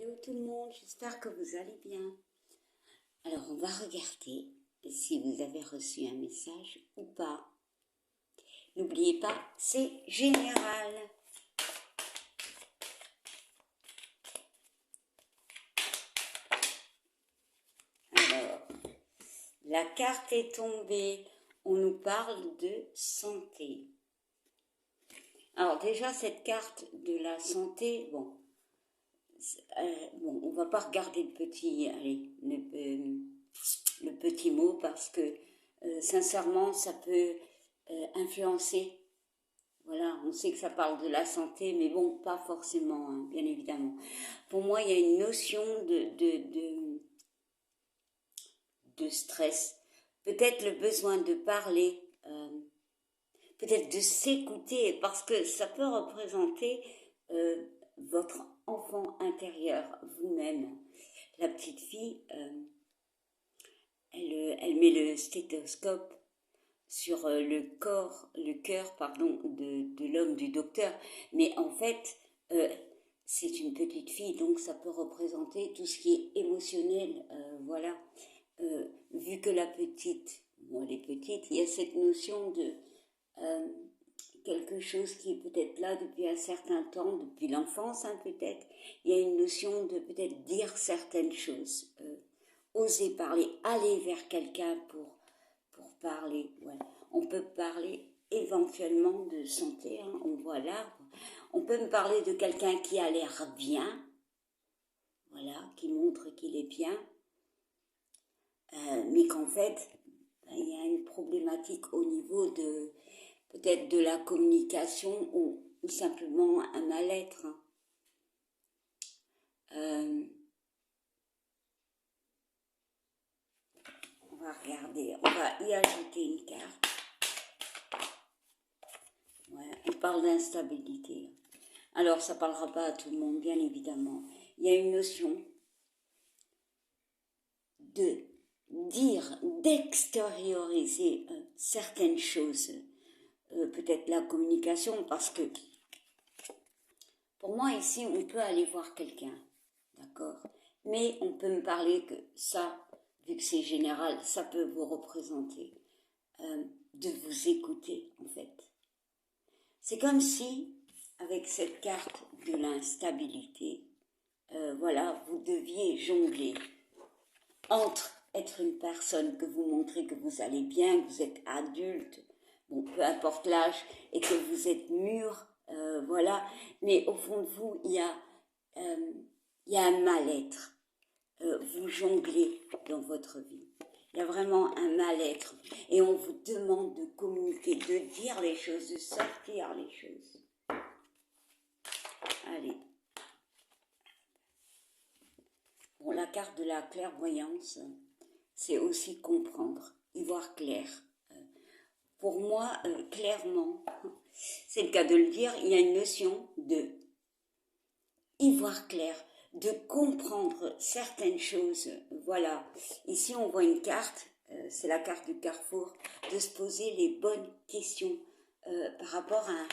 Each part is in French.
Hello tout le monde, j'espère que vous allez bien. Alors on va regarder si vous avez reçu un message ou pas. N'oubliez pas, c'est général. Alors, la carte est tombée. On nous parle de santé. Alors déjà cette carte de la santé, bon, on va pas regarder le petit mot parce que sincèrement ça peut influencer. Voilà, on sait que ça parle de la santé, mais bon, pas forcément, hein, bien évidemment. Pour moi, il y a une notion de stress. Peut-être le besoin de parler, peut-être de s'écouter, parce que ça peut représenter votre enfant intérieur, vous-même. La petite fille, elle met le stéthoscope sur le cœur, de l'homme, du docteur. Mais en fait, c'est une petite fille, donc ça peut représenter tout ce qui est émotionnel, voilà. Vu que la petite, bon, elle est petite, il y a cette notion de quelque chose qui est peut-être là depuis un certain temps, depuis l'enfance, hein, peut-être. Il y a une notion de peut-être dire certaines choses, oser parler, aller vers quelqu'un pour parler. Ouais. On peut parler éventuellement de santé, hein, on voit l'arbre. On peut me parler de quelqu'un qui a l'air bien, voilà, qui montre qu'il est bien, mais qu'en fait, il y a une problématique au niveau de peut-être de la communication ou simplement un mal-être. On va regarder, on va y ajouter une carte. Ouais, on parle d'instabilité. Alors, ça ne parlera pas à tout le monde, bien évidemment. Il y a une notion de dire, d'extérioriser certaines choses. Peut-être la communication, parce que pour moi, ici, on peut aller voir quelqu'un, d'accord? Mais on peut me parler que ça, vu que c'est général, ça peut vous représenter. De vous écouter, en fait. C'est comme si, avec cette carte de l'instabilité, voilà, vous deviez jongler entre être une personne que vous montrez que vous allez bien, que vous êtes adulte, bon, peu importe l'âge, et que vous êtes mûr, voilà, mais au fond de vous, il y a un mal-être. Vous jonglez dans votre vie. Il y a vraiment un mal-être. Et on vous demande de communiquer, de dire les choses, de sortir les choses. Allez. Bon, la carte de la clairvoyance, c'est aussi comprendre, y voir clair. Pour moi, clairement, c'est le cas de le dire, il y a une notion de y voir clair, de comprendre certaines choses. Voilà, ici on voit une carte, c'est la carte du carrefour, de se poser les bonnes questions par rapport à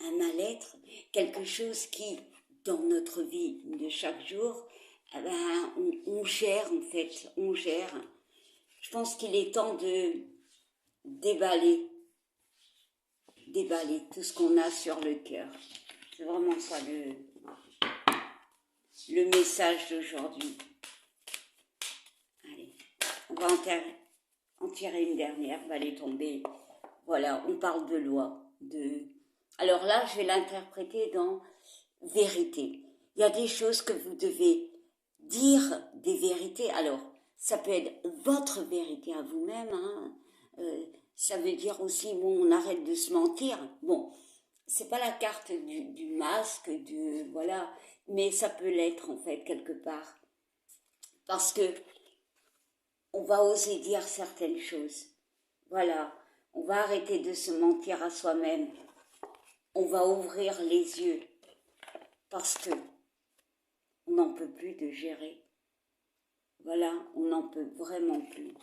un mal-être, quelque chose qui, dans notre vie de chaque jour, eh ben, on gère en fait, on gère. Je pense qu'il est temps de déballer tout ce qu'on a sur le cœur. C'est vraiment ça le message d'aujourd'hui. Allez, on va en tirer une dernière, va aller tomber. Voilà, on parle de loi. Alors là, je vais l'interpréter dans vérité. Il y a des choses que vous devez dire, des vérités. Alors, ça peut être votre vérité à vous-même. Hein. Ça veut dire aussi, bon, on arrête de se mentir. Bon, c'est pas la carte du masque, voilà, mais ça peut l'être en fait quelque part, parce que on va oser dire certaines choses. Voilà, on va arrêter de se mentir à soi-même. On va ouvrir les yeux parce que on n'en peut plus de gérer. Voilà, on n'en peut vraiment plus.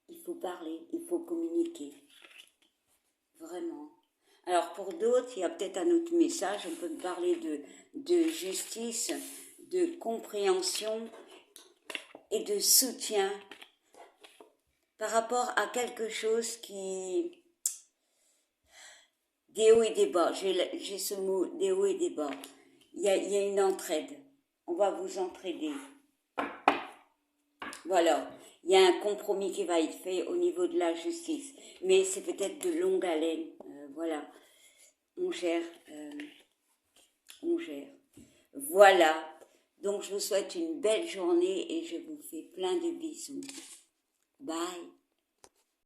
Il faut parler, il faut communiquer. Vraiment. Alors pour d'autres, il y a peut-être un autre message, on peut parler de justice, de compréhension et de soutien par rapport à quelque chose qui... Des hauts et des bas, j'ai ce mot, des hauts et des bas. Il y a une entraide, on va vous entraider. Voilà, il y a un compromis qui va être fait au niveau de la justice, mais c'est peut-être de longue haleine, voilà, on gère, on gère. Voilà, donc je vous souhaite une belle journée et je vous fais plein de bisous. Bye.